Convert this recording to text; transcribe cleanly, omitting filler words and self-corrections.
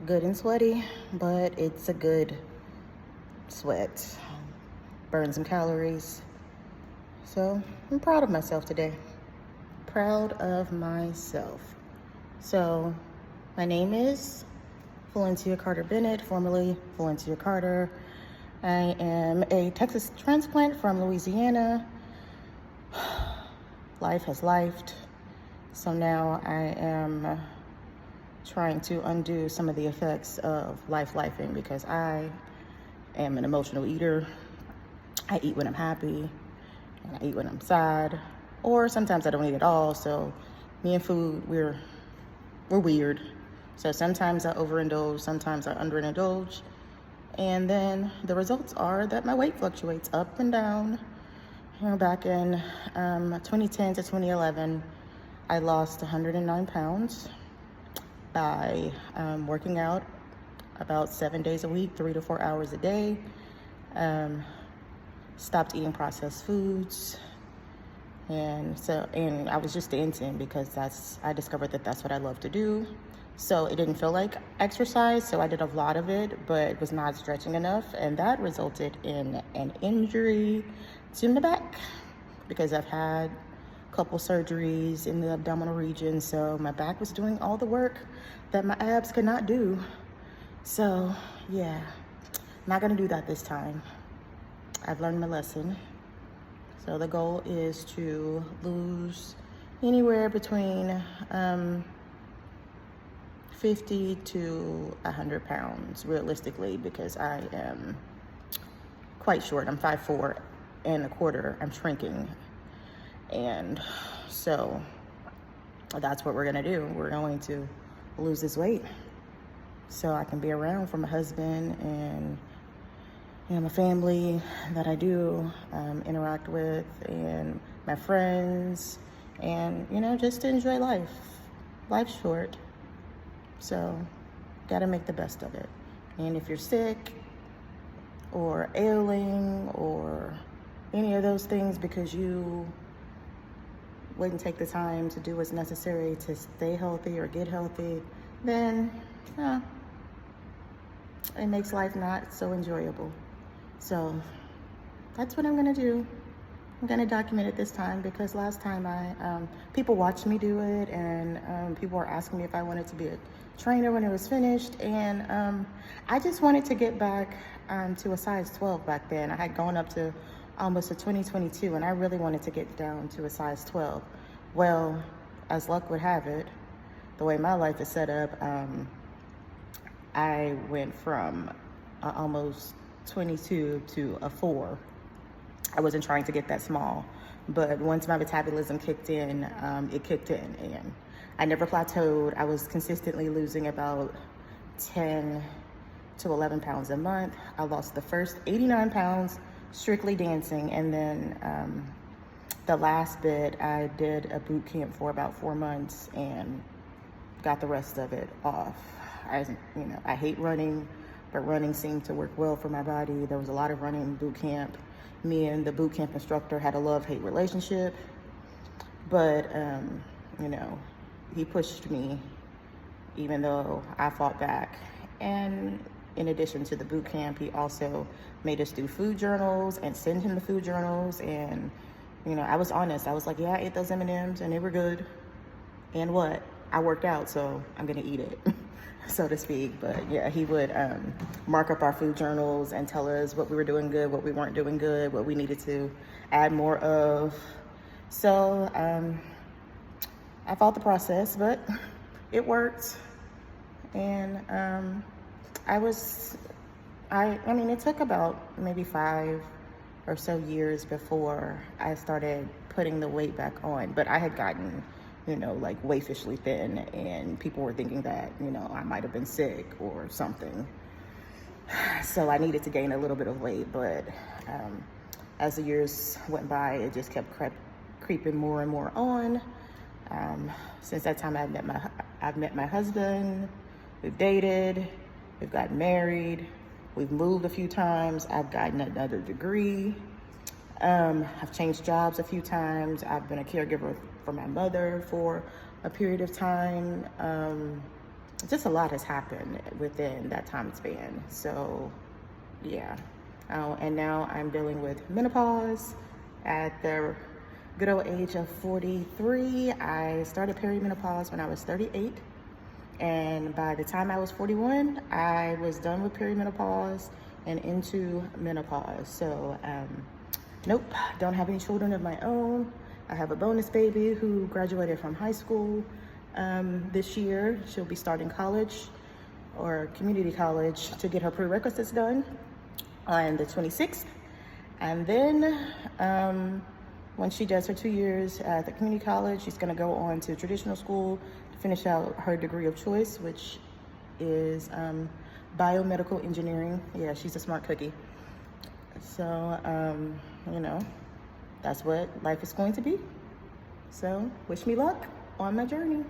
Good and sweaty, but it's a good sweat. Burn some calories. So I'm proud of myself today. Proud of myself. So my name is Valencia Carter-Bennett, formerly Valencia Carter. I am a Texas transplant from Louisiana. Life has lifed. So now I am trying to undo some of the effects of lifing because I am an emotional eater. I eat when I'm happy and I eat when I'm sad, or sometimes I don't eat at all. So me and food, we're weird. So sometimes I overindulge, sometimes I underindulge, and then the results are that my weight fluctuates up and down. Back in 2010 to 2011, I lost 109 pounds by working out about 7 days a week, 3 to 4 hours a day. Stopped eating processed foods. And I was just dancing because I discovered that that's what I love to do. So it didn't feel like exercise, so I did a lot of it, but it was not stretching enough, and that resulted in an injury to my back because I've had a couple surgeries in the abdominal region, so my back was doing all the work that my abs could not do. So yeah, not gonna do that this time. I've learned my lesson. So the goal is to lose anywhere between 50 to 100 pounds realistically, because I am quite short. I'm 5'4.25". I'm shrinking. And so that's what we're gonna do. We're going to lose this weight so I can be around for my husband and my family that I do interact with, and my friends, and just to enjoy life. Life's short, so gotta make the best of it. And if you're sick or ailing or any of those things because you wouldn't take the time to do what's necessary to stay healthy or get healthy, then it makes life not so enjoyable. So that's what I'm gonna do. I'm gonna document it this time because last time people watched me do it, and people were asking me if I wanted to be a trainer when it was finished, and I just wanted to get back to a size 12 back then. I had gone up to almost a 2022, and I really wanted to get down to a size 12. Well, as luck would have it, the way my life is set up, I went from almost 22 to a 4. I wasn't trying to get that small, but once my metabolism kicked in, it kicked in, and I never plateaued. I was consistently losing about 10 to 11 pounds a month. I lost the first 89 pounds strictly dancing, and then the last bit, I did a boot camp for about 4 months and got the rest of it off. I hate running, but running seemed to work well for my body. There was a lot of running in boot camp. Me and the boot camp instructor had a love-hate relationship, but he pushed me even though I fought back. And in addition to the boot camp, he also made us do food journals and send him the food journals. And I was honest. I was like, yeah, I ate those M&Ms and they were good. And what? I worked out, so I'm gonna eat it. So to speak. But yeah, he would mark up our food journals and tell us what we were doing good, what we weren't doing good, what we needed to add more of. So I fought the process, but it worked. And it took about maybe 5 or so years before I started putting the weight back on. But I had gotten like wayfishly thin, and people were thinking that, I might have been sick or something. So I needed to gain a little bit of weight, but as the years went by, it just kept creeping more and more on. Since that time, I've met my husband, we've dated, we've gotten married, we've moved a few times, I've gotten another degree. I've changed jobs a few times. I've been a caregiver for my mother for a period of time. just a lot has happened within that time span. So yeah. And now I'm dealing with menopause at the good old age of 43. I started perimenopause when I was 38. And by the time I was 41, I was done with perimenopause and into menopause. So, nope, don't have any children of my own. I have a bonus baby who graduated from high school this year. She'll be starting college or community college to get her prerequisites done on the 26th. And then when she does her 2 years at the community college, she's going to go on to traditional school to finish out her degree of choice, which is biomedical engineering. Yeah, she's a smart cookie. So, you know, that's what life is going to be. So wish me luck on my journey.